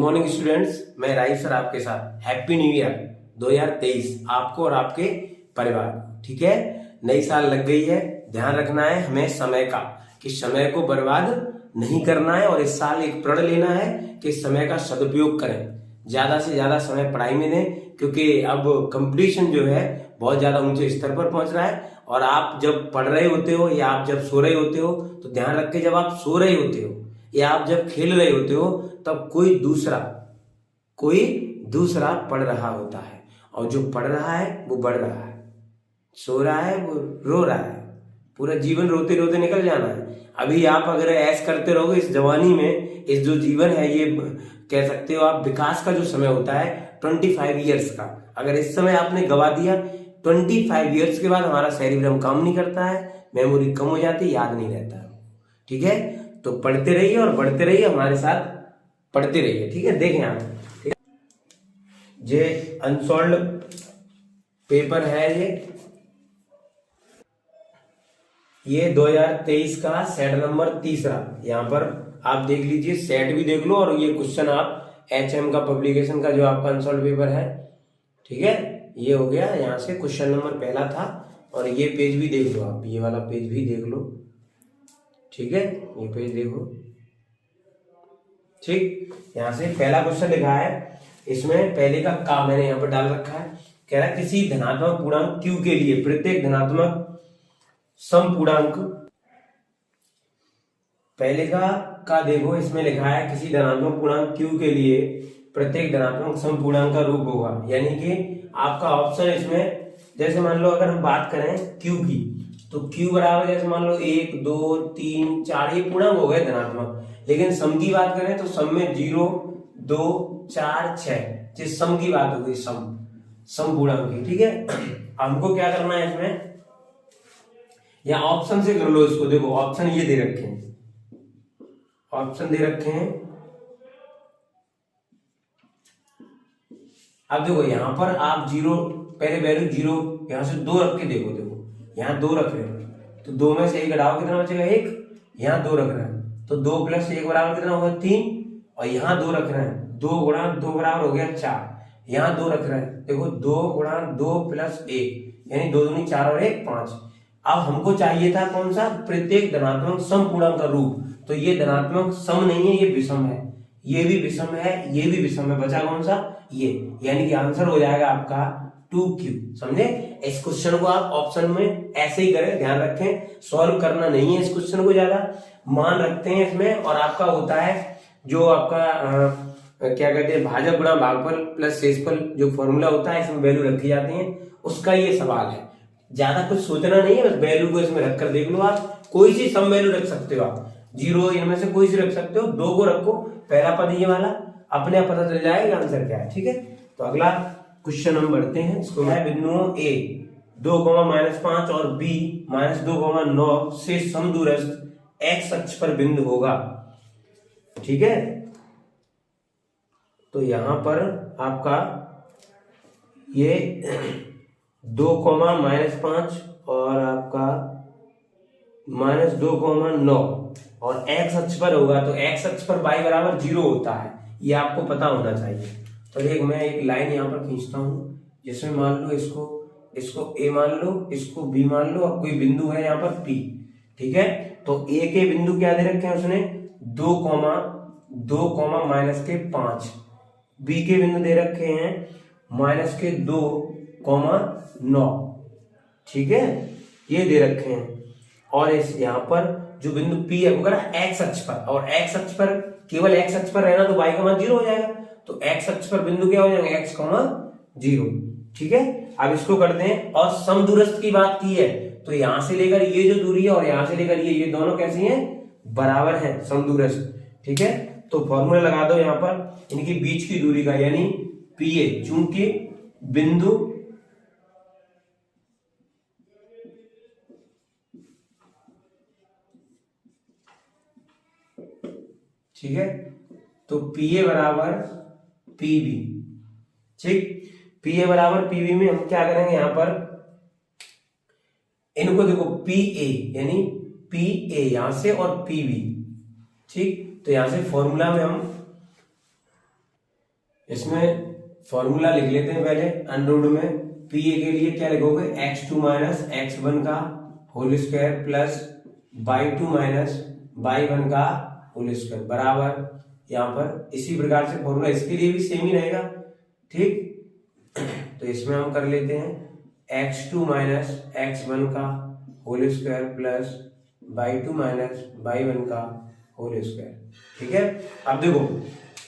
Morning students, मैं rife sir आपके साथ। हैप्पी न्यू ईयर 2023 आपको और आपके परिवार को। ठीक है, नई साल लग गई है। ध्यान रखना है हमें समय का, कि समय को बर्बाद नहीं करना है और इस साल एक प्रण लेना है कि समय का सदुपयोग करें, ज्यादा से ज्यादा समय पढ़ाई में दें, क्योंकि अब कंपटीशन जो है बहुत ज्यादा ऊंचे स्तर पर पहुंच रहा है। और आप जब पढ़ रहे होते हो या आप जब सो रहे होते हो तो ध्यान रख के, जब आप सो रहे होते हो या आप जब खेल रहे होते हो तब कोई दूसरा पढ़ रहा होता है, और जो पढ़ रहा है वो बढ़ रहा है, सो रहा है वो रो रहा है। पूरा जीवन रोते रोते निकल जाना है। अभी आप अगर ऐश करते रहोगे इस जवानी में, इस जो जीवन है, ये कह सकते हो आप विकास का जो समय होता है 25 ईयर्स का, अगर इस समय आपने गवा दिया, 25 ईयर्स के बाद हमारा सेरिब्रम काम नहीं करता है, मेमोरी कम हो जाती है, याद नहीं रहता है। ठीक है, तो पढ़ते रहिए और बढ़ते रहिए, हमारे साथ पढ़ते रहिए। ठीक है, देखें आप, ठीक है, ये अनसॉल्व पेपर है, ये 2023 का सेट नंबर 3। यहाँ पर आप देख लीजिए, सेट भी देख लो और ये क्वेश्चन आप HM का पब्लिकेशन का जो आपका अनसॉल्व पेपर है, ठीक है, ये हो गया। यहाँ से क्वेश्चन नंबर पहला था, और ये पेज भी देख लो आप, ये वाला पेज भी देख लो। ठीक है, ये पेज देखो। ठीक, यहाँ से पहला क्वेश्चन लिखा है, इसमें पहले का मैंने यहाँ पर डाल रखा है। कह रहा है किसी धनात्मक पूर्णांक Q के लिए प्रत्येक धनात्मक समपूर्णांक, पहले का देखो, इसमें लिखा है किसी धनात्मक पूर्णांक Q के लिए प्रत्येक धनात्मक समपूर्णांक का रूप होगा। यानी कि आपका ऑप्शन इसमें, जैसे मान लो अगर हम बात करें Q की, तो Q बराबर जैसे मान लो 1 2 3 4, ये पूर्णांक हो गए धनात्मक। लेकिन सम की बात करें तो सम में 0 2 4 6, जिस सम की बात हो गई, सम पूर्णांक की। ठीक है, हमको क्या करना है इसमें, या ऑप्शन से कर लो इसको। देखो ऑप्शन ये दे रखे हैं, ऑप्शन दे रखे हैं। अब देखो यहाँ पर आप 0, पहले वैल्यू 0, यहां से 2 रख के देखो यहाँ 2 रख रहे हैं तो 2 में से 1 घटाओ, कितना बचेगा 1। यहाँ 2 रख रहे हैं तो 2 + 1 बराबर कितना होगा 3, और यहाँ 2 रख रहे हैं, 2 × 2 बराबर हो गया 4। यहाँ 2 रख रहे हैं, देखो 2 × 2 + 1, यानी 2 दूनी 4 और 1 5। अब हमको चाहिए था कौन सा, प्रत्येक धनात्मक समपूर्णांक का रूप। तो ये धनात्मक सम नहीं है, ये विषम है, ये भी विषम है, ये भी विषम है, बचा कौन सा, ये। यानी कि आंसर हो जाएगा आपका 2Q। समझे? इस क्वेश्चन को आप ऑप्शन में ऐसे ही करें, ध्यान रखें, सॉल्व करना नहीं है इस क्वेश्चन को, ज्यादा मान रखते हैं इसमें। और आपका होता है जो आपका क्या कहते हैं, भाजक गुणा भागफल प्लस शेषफल जो फॉर्मूला होता है, इसमें वैल्यू रखी जाती है, उसका ये सवाल है। ज्यादा कुछ सोचना नहीं है, बस वैल्यू को इसमें रखकर देख लो। आप कोई सी सम वैल्यू रख सकते हो, आप 0 इनमें से कोई सी रख सकते हो, 2 को रखो, पहला पद ये वाला, अपने आप पता चल जाएगा आंसर क्या है। ठीक है, तो अगला क्वेश्चन हम बढ़ते हैं। इसको है बिंदुओं A 2, -5 और B -2, 9 से समदूरस्थ X अक्ष पर बिंदु होगा। ठीक है, तो यहां पर आपका ये 2, -5 और आपका -2, 9 और X अक्ष पर होगा, तो X अक्ष पर y बराबर 0 होता है, ये आपको पता होना चाहिए। तो मैं एक लाइन यहाँ पर खींचता हूँ, जिसमें मान लो इसको A मान लो, इसको B मान लो, और कोई बिंदु है यहाँ पर P। ठीक है, तो A के बिंदु क्या दे रखे हैं उसने, 2, -5। B के बिंदु दे रखे हैं -2, 9। ठीक है, ये दे रखे हैं। और इस यहाँ पर जो बिंदु P है वो कह रहा है X अक्ष पर, और X अक्ष पर, केवल X अक्ष पर रहना तो y का मान 0 हो जाएगा, तो X अक्ष पर बिंदु क्या हो जाएंगे, X, 0। ठीक है, अब इसको करते हैं। और समदूरस्थ की बात की है, तो यहां से लेकर ये जो दूरी है और यहां से लेकर ये दोनों कैसी हैं, बराबर हैं, समदूरस्थ। ठीक है, तो फॉर्मूला लगा दो यहाँ पर इनकी बीच की दूरी का, यानी PA, चूंकि बिंदु ठीक है, तो PA बराबर PB। ठीक, PA बराबर PB में हम क्या करेंगे, यहां पर इनको देखो, PA यानी PA यहां से और PB। ठीक, तो यहां से फॉर्मूला में हम इसमें फॉर्मूला लिख लेते हैं पहले। अंडररूट में पी ए के लिए क्या लिखोगे, x2 माइनस x1 का whole square plus y2 minus y1 का होल स्क्वायर बराबर, यहाँ पर इसी प्रकार से फॉर्मूला इसके लिए भी सेम ही रहेगा। ठीक, तो इसमें हम कर लेते हैं x2 माइनस x1 का whole square plus y2 minus y1 का होल स्क्वायर। ठीक है, अब देखो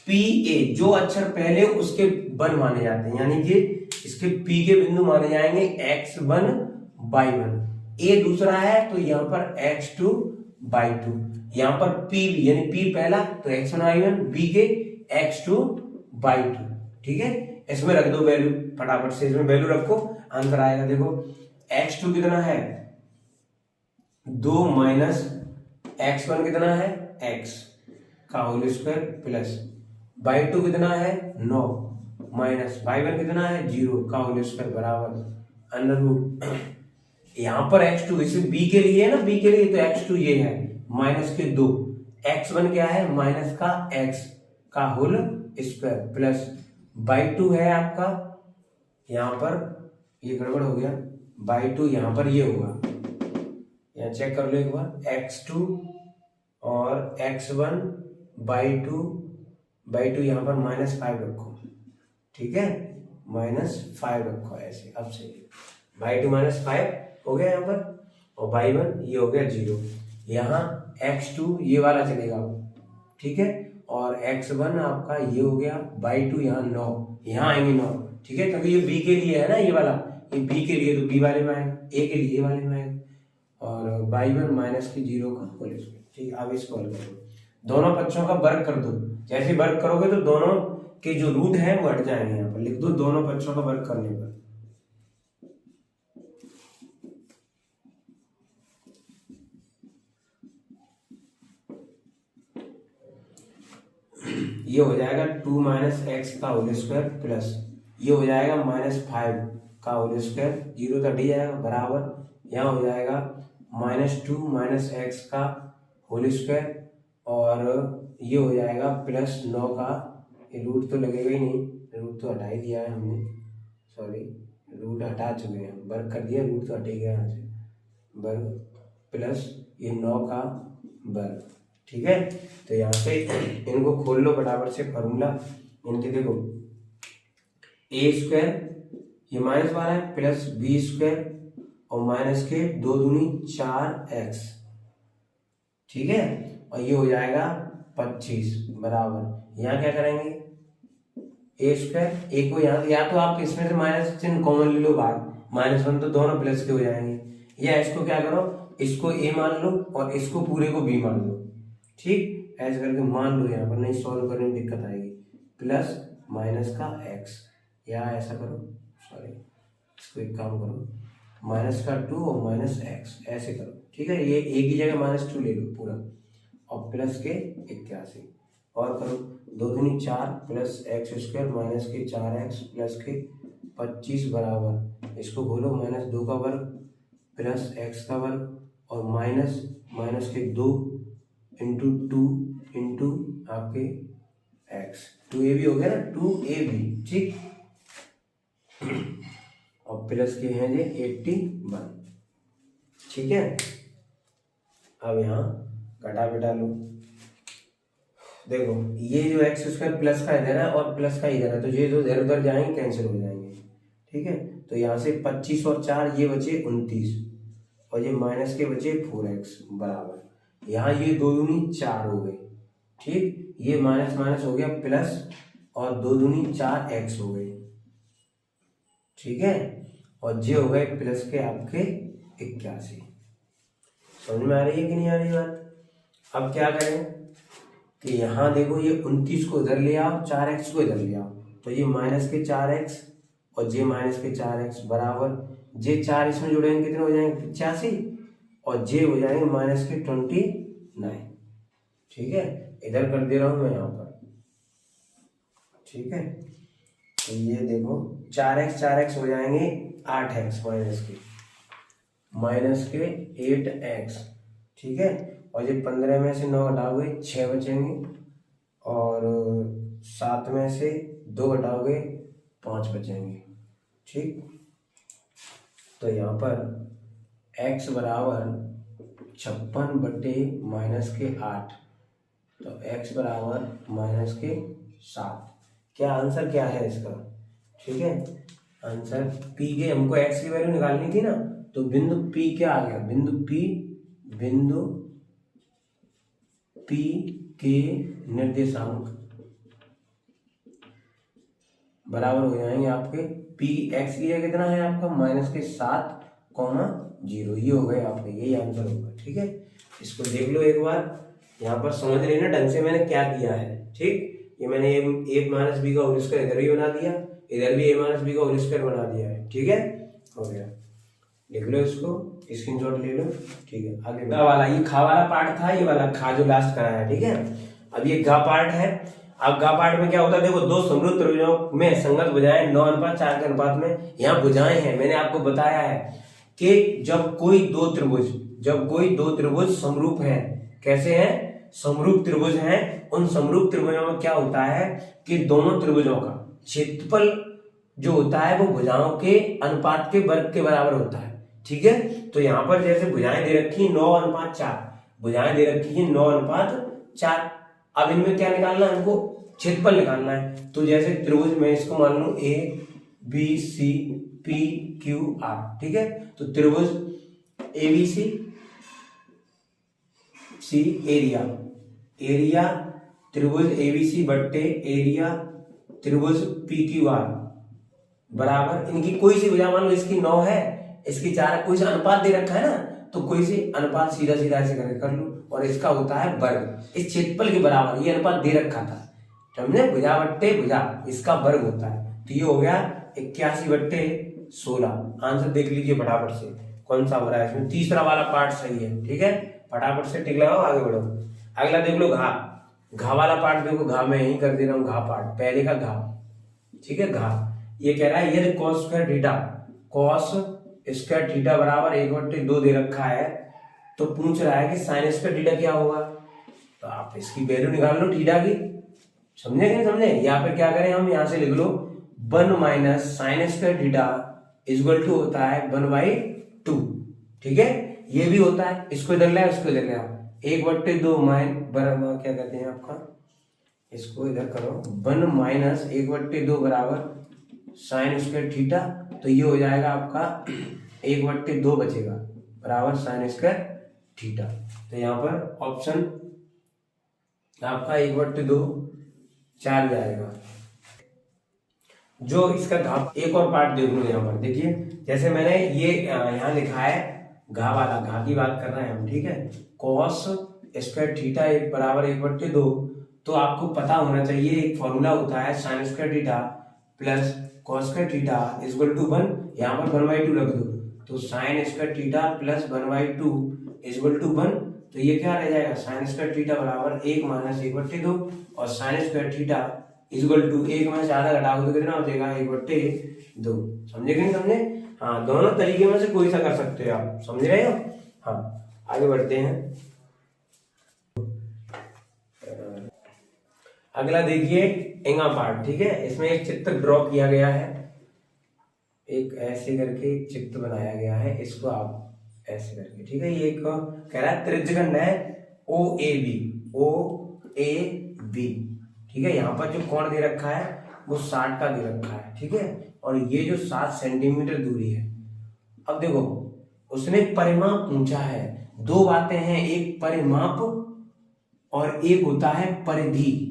पी ए जो अक्षर पहले उसके 1 माने जाते हैं, यानी कि इसके पी के बिंदु माने जाएंगे x1 y1, ए दूसरा है तो यहाँ पर x2 y2, यहाँ पर पी बी यानी पी पहला तो x1 y1, बी के x2 y2। ठीक है, इसमें रख दो वैल्यू फटाफट से, इसमें वैल्यू रखो, आंसर आएगा। देखो x2 कितना है 2 माइनस x1 कितना है x का होल स्क्वायर प्लस y2 कितना है 9 माइनस y1 कितना है 0 का होल स्क्वायर बराबर अंडर रूट। यहाँ पर x2 इसे b के लिए है ना, b के लिए तो x2 ये है माइनस के 2, x1 क्या है माइनस का x का होल स्क्वायर प्लस y2 है आपका, यहाँ पर ये गड़बड़ हो गया, y2 यहाँ पर ये होगा, यहाँ चेक कर लो एक बार, x2 और x1 y2 यहाँ पर -5 रखो। ठीक है, -5 रखो ऐसे, अब सही y2 -5 हो गया यहाँ पर, और y1 ये हो गया 0, यहाँ x2 ये वाला चलेगा। ठीक है, और x1 आपका ये हो गया, y2 यहाँ 9, यहाँ आएंगे 9। ठीक है, क्योंकि ये b के लिए है ना, ये वाला ये b के लिए तो b वाले में आएगा, a के लिए a वाले में आएगा, और y1 माइनस के 0 का होल स्क्वायर। ठीक है, अब इसको हल करो, दोनों पक्षों का वर्ग कर दो, जैसे वर्ग करोगे तो दोनों के जो रूट है वो हट जाएंगे, यहाँ पर लिख दो दोनों पक्षों का वर्ग करने पर। ये हो जाएगा 2 माइनस एक्स का होल स्क्वायर प्लस ये हो जाएगा -5 का होल स्क्वायर, 0 तो हट जाएगा बराबर, यहाँ हो जाएगा -2 माइनस एक्स का होल स्क्वायर, और ये हो जाएगा प्लस 9 का, ये रूट तो लगेगा ही नहीं, रूट तो हटा ही दिया है हमने, सॉरी रूट हटा चुके हैं, वर्ग कर दिया, रूट तो हटेगा यहाँ से, वर्ग प्लस ये 9 का वर्ग। ठीक है, तो यहाँ पे इनको खोल लो फटाफट से फॉर्मूला, इनके देखो ए स्क्वायर ये माइनस वाला है प्लस बी स्क्वायर और माइनस के 2 दूनी 4x। ठीक है, और ये हो जाएगा 25 बराबर, यहाँ क्या करेंगे ए स्क्वायर, ए को यहाँ या तो आप इसमें से माइनस चिन्ह कॉमन ले लो बाहर, -1 तो दोनों प्लस के हो जाएंगे, या इसको क्या करो, इसको ए मान लो और इसको पूरे को बी मान लो। ठीक, ऐसे करके मान लो, यहाँ पर नहीं सॉल्व करने में दिक्कत आएगी, प्लस माइनस का x, या ऐसा करो, सॉरी इसको एक काम करो, -2 और -x ऐसे करो। ठीक है, ये a की जगह -2 ले लो पूरा, और प्लस के 81 और करो, 2 दूनी 4 प्लस x स्क्वायर माइनस के 4x प्लस के 25 बराबर, इसको बोलो -2 का वर्ग प्लस x का वर्ग और माइनस के 2 इंटू 2 इंटू आपके x, 2ab हो गया ना, 2ab। ठीक, और प्लस के हैं ये 81। ठीक है, अब यहाँ घटा बेटा लो, देखो ये जो एक्स स्क्वायर प्लस का इधर है और प्लस का इधर है, तो ये जो इधर उधर जाएंगे कैंसिल हो जाएंगे। ठीक है, तो यहाँ से 25 और 4 ये बचे 29 और ये माइनस के बचे 4x बराबर, यहाँ ये 2 दूनी 4 हो गए। ठीक, ये माइनस माइनस हो गया प्लस और 2 दूनी 4x हो गए। ठीक है, और ये हो गए प्लस के आपके 81। समझ में आ रही है कि नहीं आ रही बात? अब क्या करें कि यहाँ देखो ये 29 को इधर ले आओ, 4x को इधर ले आओ, तो ये माइनस के 4x और जे माइनस के 4x बराबर, जे 4 इसमें जुड़ेंगे कितने हो जाएंगे 85 और जे हो जाएंगे माइनस के 29। ठीक है, इधर कर दे रहा हूँ मैं यहाँ पर। ठीक है, तो ये देखो 4x हो जाएंगे 8x माइनस के 8x। ठीक है, और ये 15 में से 9 घटाओगे 6 बचेंगे और 7 में से 2 घटाओगे 5 बचेंगे। ठीक, तो यहाँ पर x बराबर 56/-8, तो x बराबर -7। क्या आंसर क्या है इसका? ठीक है, आंसर p के, हमको x की वैल्यू निकालनी थी ना, तो बिंदु p क्या आ गया? बिंदु p के निर्देशांक बराबर हो जाएंगे आपके p, x की जगह कितना है आपका? -7,0। ये हो गए आपके, यही आंसर होगा। ठीक है, इसको देख लो एक बार, यहाँ पर समझ लेना ढंग से मैंने क्या किया है। ठीक, ये मैंने a माइनस बी का होल स्क्वायर इधर भी बना दिया, इधर भी a माइनस बी का होल स्क्वायर बना दिया है। ठीक है, हो गया, लिख लो इसको, स्क्रीनशॉट ले लो। ठीक है, आगे गा वाला, ये खा वाला पार्ट था, ये वाला खा जो लास्ट का है। ठीक है, अब ये गा पार्ट है। अब गा पार्ट में क्या होता है? देखो, दो समरूप त्रिभुजों में संगत भुजाएं 9:4 के अनुपात में यहाँ भुजाएं हैं। मैंने आपको बताया है कि जब कोई दो त्रिभुज समरूप हैं, कैसे हैं? समरूप त्रिभुज हैं, उन समरूप त्रिभुजों में क्या होता है कि दोनों त्रिभुजों का क्षेत्रफल जो होता है वो भुजाओं के अनुपात के वर्ग के बराबर होता है। ठीक है, तो यहाँ पर जैसे भुजाएं दे रखी 9:4, भुजाएं दे रखी है 9:4। अब इनमें क्या निकालना है? हमको क्षेत्रफल निकालना है। तो जैसे त्रिभुज में इसको मान लो A B C P Q R. ठीक है, तो त्रिभुज ABC सी एरिया त्रिभुज ABC बट्टे एरिया त्रिभुज PQR बराबर, इनकी कोई सी भुजा मान लो, इसकी 9 है, इसकी 4 है, कोई सा अनुपात दे रखा है ना, तो कोई सी अनुपात सीधा सीधा ऐसे करके कर लो, और इसका होता है वर्ग इस क्षेत्रफल के बराबर। ये अनुपात दे रखा था, समझे? भुजा बट्टे भुजा, इसका वर्ग होता है। तो ये हो गया 81/16। आंसर देख लीजिए फटाफट से, कौन सा हो रहा है इसमें? तीसरा वाला पार्ट सही है। ठीक है, फटाफट से टिक लगाओ, आगे बढ़ो। अगला देख लो, घा वाला पार्ट देखो, घा मैं यही कर दे रहा हूँ, घा पार्ट, पहले का घा। ठीक है, घा ये कह रहा है यदि cos स्क्वायर थीटा बराबर 1/2 दे रखा है, तो पूछ रहा है कि sin स्क्वायर थीटा क्या होगा। तो आप इसकी वैल्यू निकाल लो थीटा की, समझे कि नहीं समझे? या फिर क्या करें, हम यहाँ से लिख लो 1 minus sin square theta equal to होता है 1/2। ठीक है, ये भी होता है, इसको इधर ले, इसको इधर ले, 1/2 बराबर क्या कहते हैं आपका, इसको इधर करो, 1 माइनस 1/2 बराबर साइन स्क्वायर थीटा। तो ये हो जाएगा आपका 1/2 बचेगा बराबर साइन स्क्वायर थीटा। तो यहाँ पर ऑप्शन आपका 1/2 4 जाएगा। जो इसका घाव, एक और पार्ट देख लो यहाँ पर, देखिए जैसे मैंने ये यहाँ लिखा है घा वाला, घा की बात कर रहे हैं हम। ठीक है, कॉस स्क्वायर थीटा बराबर 1/2, तो आपको पता होना चाहिए एक फॉर्मूला होता है sine square theta plus cos square theta equal to 1, यहाँ पर 1/2 रख दो, तो sine square theta plus 1/2 equal to 1। तो ये क्या रह जाएगा? साइन स्क्वायर थीटा बराबर 1 माइनस 1/2, और sine square theta equal to 1 में से आधा घटाओ तो कितना हो जाएगा? 1/2। समझे कि नहीं समझे? हाँ, दोनों तरीके में से कोई सा कर सकते हो आप, समझ रहे हो? हाँ, आगे बढ़ते हैं। अगला देखिए एंगा पार्ट। ठीक है, इसमें एक चित्र ड्रॉ किया गया है, एक ऐसे करके एक चित्र बनाया गया है, इसको आप ऐसे करके। ठीक है, ये एक कह रहा है त्रिज्यखंड है OAB। ठीक है, यहाँ पर जो कोण दे रखा है वो 60 का दे रखा है। ठीक है, और ये जो 7 सेंटीमीटर दूरी है। अब देखो, उसने परिमाप पूछा है, दो बातें हैं, एक परिमाप और एक होता है परिधि।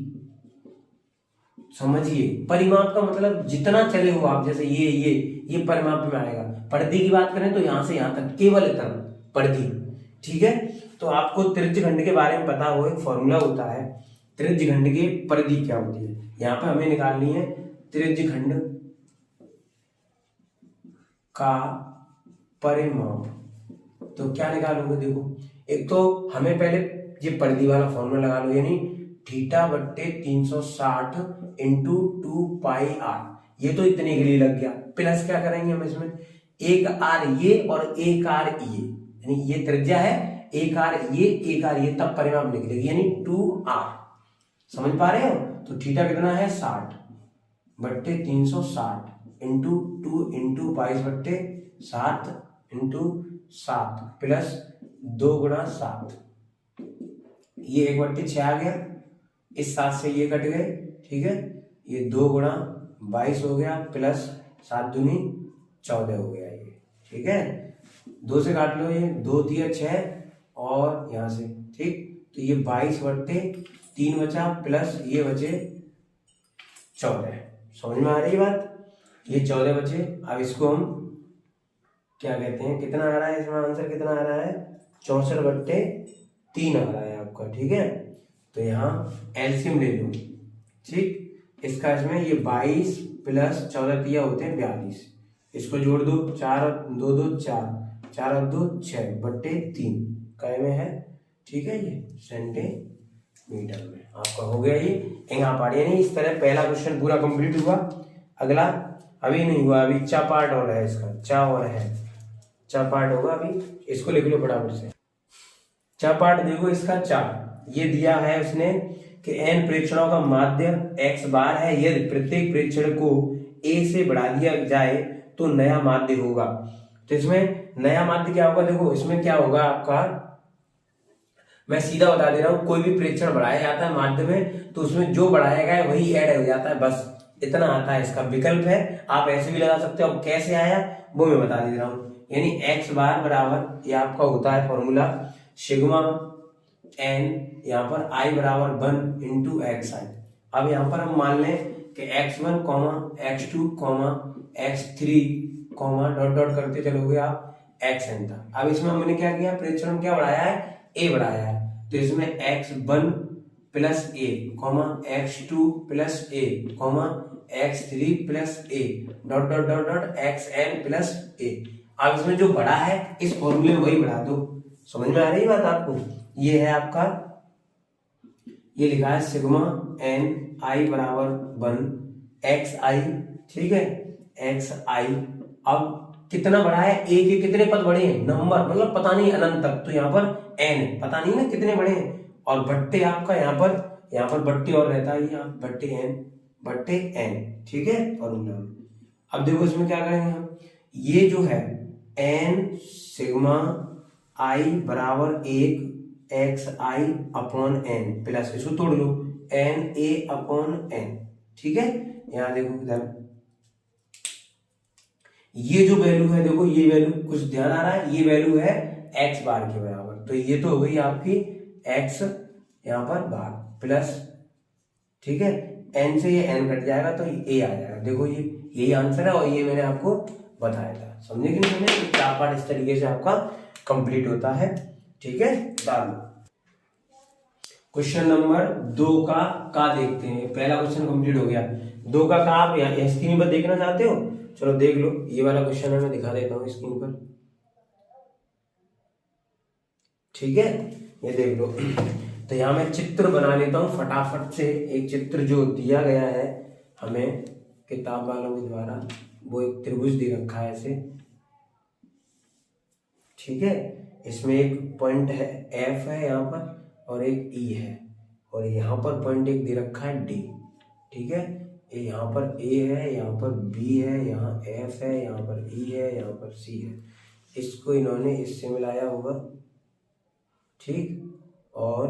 समझिए, परिमाप का मतलब जितना चले हो आप, जैसे ये परिमाप में आएगा। परिधि की बात करें तो यहां से यहां तक, केवल इतना परिधि। ठीक है, तो आपको त्रिज्यखंड के बारे में पता हो, एक फॉर्मूला होता है त्रिज्यखंड की परिधि क्या होती है। यहाँ पे हमें निकालनी है त्रिज्यखंड का परिमाप। तो क्या निकालोगे? देखो, एक तो हमें पहले ये परिधि वाला फॉर्मूला लगा लो, यानी थीटा बट्टे 360 इंटू 2πr। ये तो इतने के लिए लग गया, प्लस क्या करेंगे हम इसमें, एक आर ये और एक आर ये, यानी ये त्रिज्या है, एक आर ये, तब परिमाप निकलेगी, यानी 2r। समझ पा रहे हो? तो थीटा कितना है? 60 बट्टे 360 इंटू 2 इंटू 22/7 इंटू 7 प्लस 2 गुणा 7, ये 1/6 आ गया, इस 7 से ये कट गए, ठीक है, ये 2 गुणा 22 हो गया प्लस 7 दूनी 14 हो गया ये, ठीक है। 2 से काट लो, ये 2 तिया 6 और यहाँ से, ठीक, तो ये 22/3 बचा प्लस ये बचे 14। समझ में आ रही बात, ये 14 बचे। अब इसको हम क्या कहते हैं, कितना आ रहा है इसमें आंसर, कितना आ रहा है 64/3 आ रहा है आपका, ठीक है। तो यहाँ एलसीएम ले लो, ठीक, इसका इसमें ये 22 प्लस 14 तिया होते हैं 42, इसको जोड़ दो, 4 और 2 2 4, 4 और 2 6/3 काय में है, ठीक है, ये सेंटीमीटर में आपका हो गया ये। यहाँ पार्ट नहीं, इस तरह पहला क्वेश्चन पूरा कंप्लीट हुआ। अगला अभी नहीं हुआ, अभी चा पार्ट और है इसका, चा और है, चा पार्ट होगा अभी, इसको लिख लो फटाफट से। चा पार्ट देखो इसका, चा ये दिया है उसने कि n प्रेक्षणों का माध्य x बार है, यदि प्रत्येक प्रेक्षण को a से बढ़ा दिया जाए तो नया माध्य होगा। तो इसमें नया माध्य क्या होगा, देखो इसमें क्या होगा आपका, मैं सीधा बता दे रहा हूं, कोई भी प्रेक्षण बढ़ाया जाता है माध्य में तो उसमें जो बढ़ाया गया है वही ऐड हो जाता है, बस इतना आता है, इसका विकल्प है। आप ऐसे भी लगा सकते हो, कैसे आया वो मैं बता दे रहा हूं। यानी x बार बराबर, ये आपका होता है फॉर्मूला सिग्मा n, यहाँ पर i बराबर 1 इंटू एक्स आई। अब यहाँ पर हम मान लें कि x1, x2, x3, dot dot करते चलोगे आप xn तक। अब इसमें हमने क्या किया, प्रेक्षण क्या बढ़ाया है, a बढ़ाया है, तो इसमें x1 plus a, x2 plus a, x3 plus a, dot dot dot dot xn plus a। अब इसमें जो बड़ा है इस फॉर्मूले में वही बढ़ा दो। समझ में आ रही बात आपको, ये है आपका, ये लिखा है सिग्मा n i बराबर 1 x i, ठीक है, x i। अब कितना बढ़ा है, a के कितने पद बढ़े हैं, नंबर मतलब पता नहीं अनंत तक, तो यहाँ पर n पता नहीं ना कितने बढ़े हैं, और बट्टे आपका यहाँ पर बट्टे और रहता है, यहाँ बट्टे n, ठीक है, फॉर्मूला में। अब देखो इसमें क्या करेंगे हम, ये जो है n सिग्मा i बराबर 1 एक्स आई अपॉन एन प्लस, इसको तोड़ लो, एन ए अपॉन एन, ठीक है। यहां देखो इधर ये जो वैल्यू है, देखो ये वैल्यू कुछ ध्यान आ रहा है, ये वैल्यू है एक्स बार के बराबर, तो ये तो हो गई आपकी एक्स यहाँ पर बार प्लस, ठीक है, एन से ये एन कट जाएगा तो ए आ जाएगा। देखो ये यही आंसर है और ये मैंने आपको बताया था। समझे कि नहीं समझे, चार पार्ट इस तरीके से आपका कंप्लीट होता है, ठीक है। क्वेश्चन नंबर 2 का देखते हैं। पहला क्वेश्चन कंप्लीट हो गया, 2 का आप यहाँ स्क्रीन पर देखना चाहते हो, चलो देख लो, ये वाला क्वेश्चन है, मैं दिखा देता हूँ स्क्रीन पर, ठीक है, ये देख लो। तो यहाँ मैं चित्र बना लेता हूँ फटाफट से। एक चित्र जो दिया गया है हमें किताब वालों के द्वारा, वो एक त्रिभुज दे रखा है ऐसे, ठीक है, इसमें एक पॉइंट है F है यहाँ पर और एक E है, और यहाँ पर पॉइंट एक दे रखा है D, ठीक है, ये यहाँ पर A है, यहाँ पर B है, यहाँ F है, यहाँ पर E है, यहाँ पर C है। इसको इन्होंने इससे मिलाया होगा, ठीक, और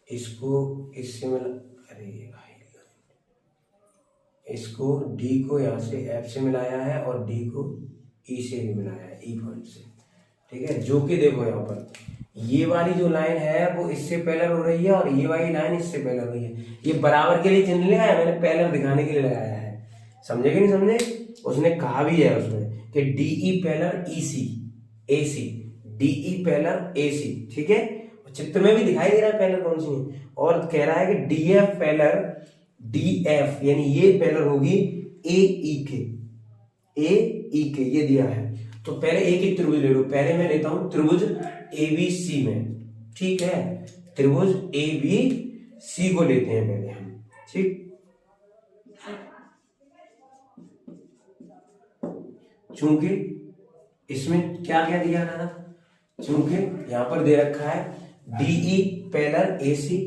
इसको इससे मिला, अरे भाई, इसको D को यहाँ से F से मिलाया है और D को E से भी मिलाया है, E पॉइंट से, ठीक है। जो कि देखो यहाँ पर ये वाली जो लाइन है वो इससे पैरेलल हो रही है और ये वाली लाइन इससे पैरेलल हो रही है। ये बराबर के लिए चिन्ह लगाया मैंने, पैरेलल दिखाने के लिए लगाया है, समझे कि नहीं समझे। उसने कहा भी है उसमें कि DE parallel EC AC, DE parallel AC, ठीक है, चित्र में भी दिखाई दे रहा है पैरेलल कौन सी है, और कह रहा है कि DF पैरेलल DF, यानी ये पैरेलल होगी AE के, ये दिया है। तो पहले एक ही त्रिभुज ले लो, पहले मैं लेता हूं त्रिभुज ABC में, ठीक है, त्रिभुज ABC को लेते हैं पहले हम, ठीक। चूंकि इसमें क्या क्या दिया था, चूंकि यहां पर दे रखा है DE parallel AC,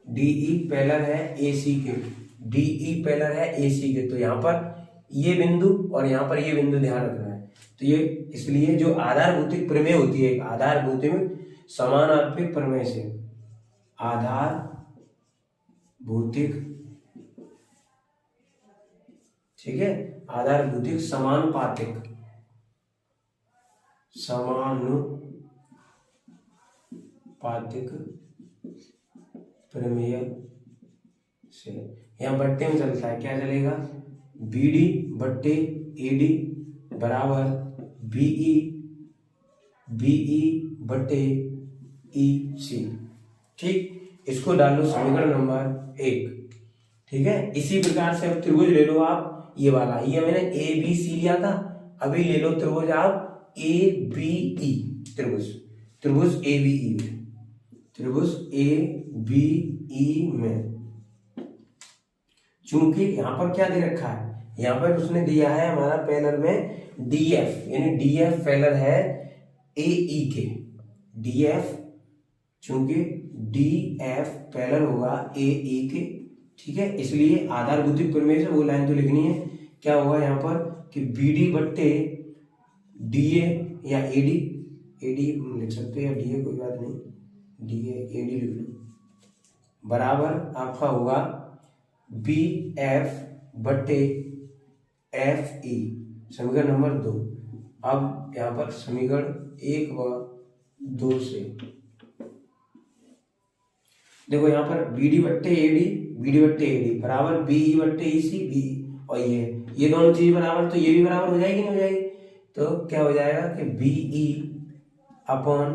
DE parallel है AC के, DE पैरेलल है AC के, तो यहाँ पर ये बिंदु और यहाँ पर ये बिंदु ध्यान रखना है। तो ये इसलिए जो आधारभूतिक प्रमेय होती है, आधारभूतिक समानुपातिक प्रमेय से, आधारभूतिक, ठीक है, आधारभूतिक समानुपातिक प्रमेय से, यहाँ बट्टे में चलता है, क्या चलेगा, BD बट्टे AD बराबर BE बट्टे EC। ठीक, इसको डाल लो समीकरण नंबर 1। ठीक है, इसी प्रकार से अब त्रिभुज ले लो आप, ये वाला, ये मैंने ABC लिया था, अभी ले लो त्रिभुज आप ABE, त्रिभुज ABE में, त्रिभुज ABE में, चूंकि यहां पर क्या दे रखा है, यहां पर उसने दिया है हमारा पैरेलल में DF, यानी DF पैरेलल है AE के, DF, चूंकि DF पैरेलल होगा AE के, ठीक है, इसलिए आधारभूतिक प्रमेय से वो लाइन तो लिखनी है। क्या होगा यहाँ पर कि BD बट्टे DA या AD लिख सकते हैं, DA कोई बात नहीं, DA AD लिख लो, बराबर आपका होगा BF बट्टे FE, समीकरण नंबर 2। अब यहाँ पर समीकरण 1 व 2 से देखो, यहाँ पर BD बट्टे AD बराबर BE बट्टे EC, और ये दोनों चीज बराबर, तो ये भी बराबर हो जाएगी, नहीं हो जाएगी, तो क्या हो जाएगा कि BE अपॉन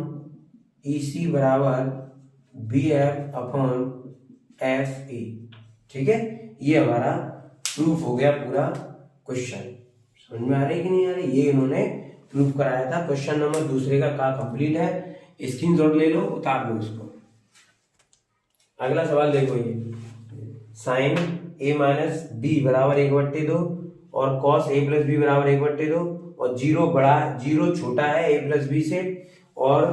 EC बराबर BF अपॉन FE। ठीक है, ये हमारा प्रूफ हो गया पूरा क्वेश्चन। समझ में आ रही कि नहीं आ रही, ये इन्होंने प्रूफ कराया था। क्वेश्चन नंबर 2 का कंप्लीट है, स्क्रीनशॉट ले लो, उतार लो इसको। अगला सवाल देखो, ये साइन A माइनस B बराबर 1/2 और कॉस A प्लस B बराबर 1/2, और जीरो छोटा है A प्लस B से और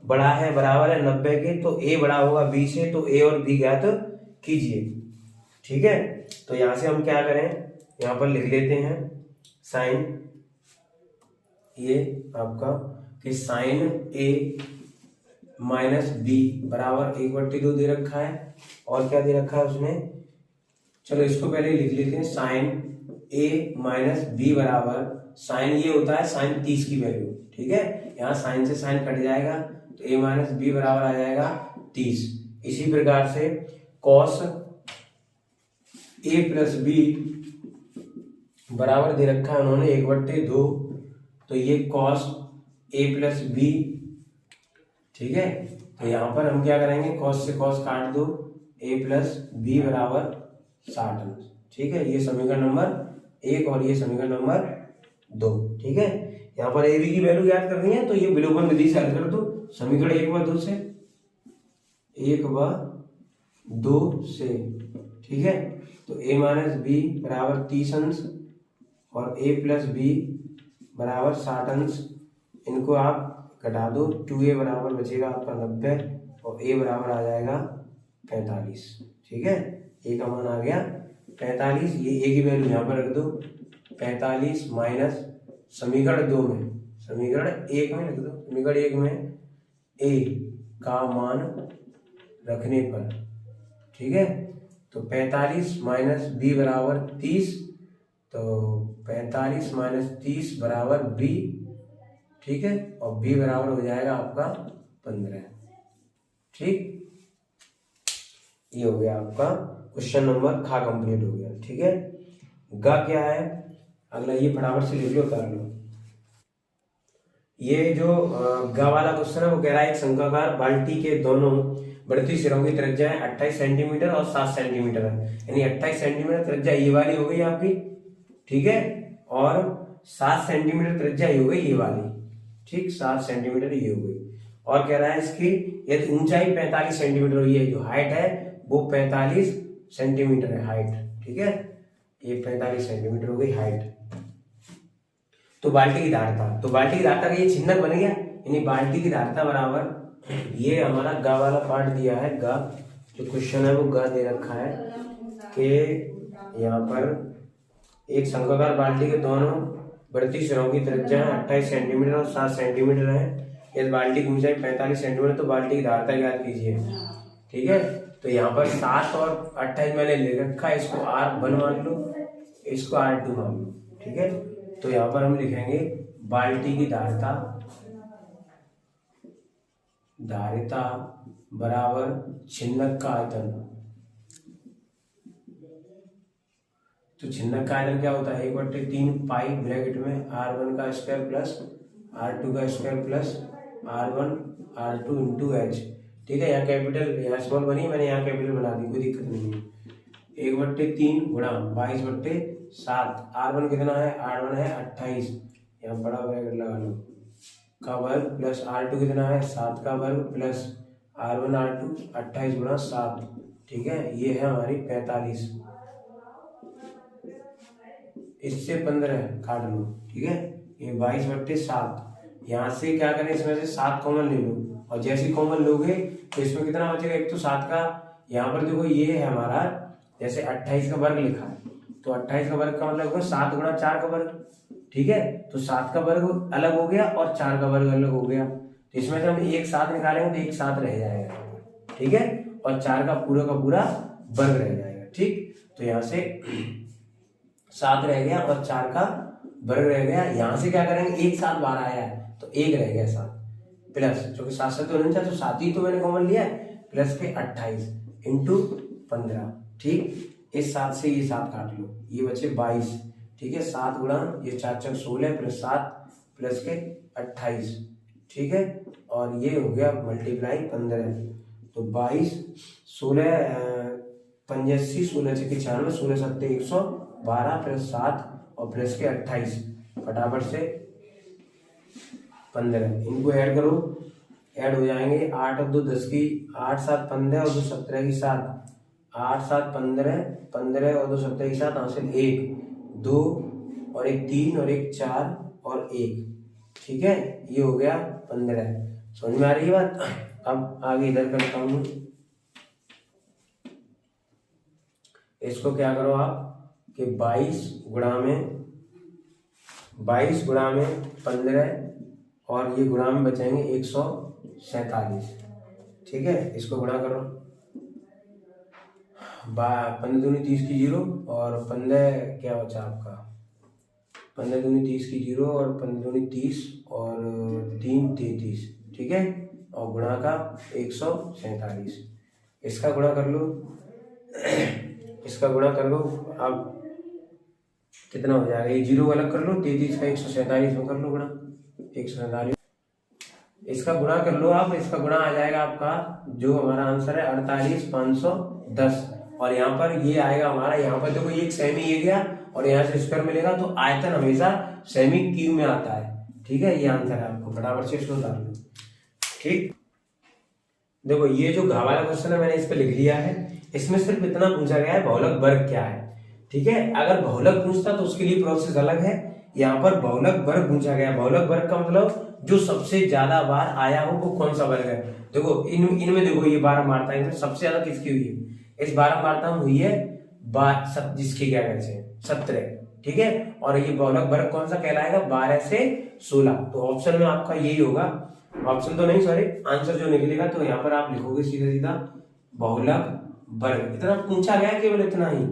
बड़ा है, बराबर है 90 के, तो A बड़ा होगा B से, तो A और B ज्ञात कीजिए। ठीक है, तो यहां से हम क्या करें, यहां पर लिख लेते हैं साइन, ये आपका कि साइन A माइनस B बराबर 1/2 दे रखा है, और क्या दे रखा है उसने, चलो इसको पहले लिख लेते हैं, साइन A माइनस B बराबर, साइन ये होता है साइन 30 की वैल्यू, ठीक है, यहाँ साइन से साइन कट जाएगा, तो A माइनस B बराबर आ जाएगा 30। इसी प्रकार से कॉस A प्लस B बराबर दे रखा है उन्होंने 1/2, तो ये कॉस A प्लस B, ठीक है, तो यहाँ पर हम क्या करेंगे, कॉस से कॉस काट दो, A प्लस B बराबर 60। ठीक है, ये समीकरण नंबर 1 और ये समीकरण नंबर 2। ठीक है, यहाँ पर ए बी की वैल्यू याद करनी है, तो ये विलोपन विधि से हल कर दो, समीकरण 1 व 2 से, 1 व 2 से। ठीक है, तो A माइनस B बराबर 30 अंश और A प्लस B बराबर 60 अंश, इनको आप घटा दो, 2A बराबर बचेगा आपका 90 और A बराबर आ जाएगा 45। ठीक है, A का मान आ गया 45, ये A की वैल्यू यहाँ पर रख दो, 45 माइनस समीकरण 2 में, समीकरण 1 में लिख दो, समीकरण 1 में A का मान रखने पर, ठीक है, तो 45 माइनस B बराबर 30, तो 45 माइनस 30 बराबर B, ठीक है, और B बराबर हो जाएगा आपका 15। ठीक, ये हो गया आपका क्वेश्चन नंबर खा कंप्लीट हो गया। ठीक है, गा क्या है अगला, ये फटाफट से लिख लो, कर लो। ये जो गा वाला क्वेश्चन है वो कह रहा है एक शंक्वाकार बाल्टी के दोनों बढ़ती सिरों की त्रिज्या 28 सेंटीमीटर और 7 सेंटीमीटर है, यानी 28 सेंटीमीटर त्रिज्या ये वाली हो गई आपकी, ठीक है, और 7 सेंटीमीटर त्रिज्या ये हो गई ये वाली, ठीक, 7 सेंटीमीटर ये हो गई, और कह रहा है इसकी यदि ऊंचाई 45 सेंटीमीटर हुई है, जो हाइट है वो 45 सेंटीमीटर है हाइट, ठीक है, ये 45 सेंटीमीटर हो गई हाइट। तो बाल्टी की धारता, तो बाल्टी की धारता का ये चिन्ह बन गया, यानी बाल्टी की धारता बराबर, ये हमारा गा वाला पार्ट दिया है, गा जो क्वेश्चन है वो गा दे रखा है कि यहाँ पर एक शंक्वाकार बाल्टी के दोनों बढ़ती सिरों की त्रिज्या 28 सेंटीमीटर और 7 सेंटीमीटर है। यदि बाल्टी की ऊंचाई 45 सेंटीमीटर तो बाल्टी की धारता ज्ञात कीजिए। ठीक है, तो यहाँ पर 7 और 28 मैंने ले रखा है, इसको R1 मान लो, इसको R2 मान लो। ठीक है, तो यहाँ पर हम लिखेंगे बाल्टी की धारिता बराबर छिन्नक का आयतन। तो छिन्नक का आयतन क्या होता है, 1/3 पाई ब्रैकेट में R1 का स्क्वायर प्लस R2 का square plus R1 R2 into H। ठीक है, यहाँ कैपिटल यहाँ स्मॉल बनी, मैंने यहाँ कैपिटल बना दी, कोई दिक्कत नहीं है। 1/3 गुणा 22/7। R1 कितना है, R1 है 28, यहाँ बड़ा ब्रैकेट लगा लो, का वर्ग प्लस R2 कितना है 7 का वर्ग प्लस R1 R2 28 गुणा 7। ठीक है, ये है हमारी 45। इससे 15 काट लो। ठीक है, ये 22/7। यहाँ से क्या करें, इसमें से 7 कॉमन ले लो, और जैसे कॉमन लोगे तो इसमें कितना बचेगा, एक तो 7 का, यहाँ पर देखो ये है हमारा, जैसे 28 का वर्ग लिखा है तो 28 का वर्ग का मतलब होगा 7 गुणा 4 का वर्ग। ठीक है, तो 7 का वर्ग अलग हो गया और 4 का वर्ग अलग हो गया, तो इसमें से हम एक 7 निकालेंगे तो एक 7 रह जाएगा। ठीक है, और 4 का पूरा वर्ग रह जाएगा। ठीक, तो यहाँ से 7 रह गया और 4 का वर्ग रह गया। यहाँ से क्या करेंगे, एक 7 बाहर आया है तो एक रह गया 7 प्लस, जो कि 7 से तो नहीं था तो 7 ही तो मैंने कॉमन लिया है, प्लस के 28 इंटू 15। ठीक, इस 7 से ये 7 काट लो, ये बचे 22। ठीक है, 7 गुणा ये 4 4 16 प्लस 7 प्लस के 28। ठीक है, और ये हो गया मल्टीप्लाई 15, तो 22 16 85 16 6 96 16 7 112 प्लस 7 और प्लस के 28 फटाफट से 15। इनको ऐड करो, ऐड हो जाएंगे 8 और 2 10 की 8 7 15 और 2 17 की 7, 8 7 15 15 और 2 17 की 7, हासिल 1 2 और एक 3 और एक 4 और 1। ठीक है, ये हो गया 15। समझ में आ रही है बात। अब आगे इधर करता हूँ, इसको क्या करो आप कि 22 गुणा में 15 और ये गुणा में बचेंगे 147। ठीक है, इसको गुणा करो, 15 दूनी 30 की 0 और 15 क्या बचा आपका, 15 दूनी 30 की 0 और 15 दूनी 30 और 3 33। ठीक है, और गुणा का 147। इसका गुणा कर लो इसका गुणा कर लो। अब कितना हो जाएगा, ये 0 अलग कर लो, 33 का 147 में कर लो गुणा 147। इसका गुणा कर लो आप, इसका गुणा आ जाएगा आपका, जो हमारा आंसर है 48,510। और यहाँ पर ये आएगा हमारा, यहाँ पर देखो ये सेमी ये गया और यहाँ से स्क्वायर मिलेगा, तो आयतन हमेशा सेमी क्यूब में आता है। ठीक है, ये आंसर है आपको, फटाफट से इसको उतार लो। ठीक, देखो ये जो घा वाला क्वेश्चन है मैंने इस पे लिख लिया है, इसमें सिर्फ इतना पूछा गया है बहुलक वर्ग क्या है। ठीक है, अगर बहुलक पूछता तो उसके लिए प्रोसेस अलग है, यहाँ पर बहुलक वर्ग पूछा गया। बहुलक वर्ग का मतलब जो सबसे ज्यादा बार आया हो वो कौन सा वर्ग है। देखो इनमें देखो ये 12 मारता है, इनमें सबसे ज्यादा किसकी हुई है, इस 12 मारता हुई है जिसकी क्या कहते हैं 17। ठीक है, और ये बहुलक वर्ग कौन सा कहलाएगा, 12 से 16। तो ऑप्शन में आपका यही होगा, ऑप्शन तो नहीं सॉरी, आंसर जो निकलेगा तो यहाँ पर आप लिखोगे सीधा सीधा बहुलक वर्ग। इतना पूछा गया, केवल इतना ही,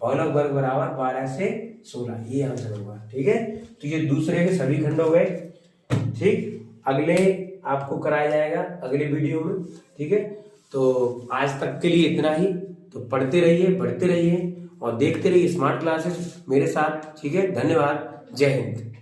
बहुलक वर्ग बराबर 12 से 16, ये आंसर होगा। ठीक है, तो ये दूसरे के सभी खंड हो गए। ठीक, अगले आपको कराया जाएगा अगले वीडियो में। ठीक है, तो आज तक के लिए इतना ही। तो पढ़ते रहिए, बढ़ते रहिए और देखते रहिए स्मार्ट क्लासेस मेरे साथ। ठीक है, धन्यवाद, जय हिंद।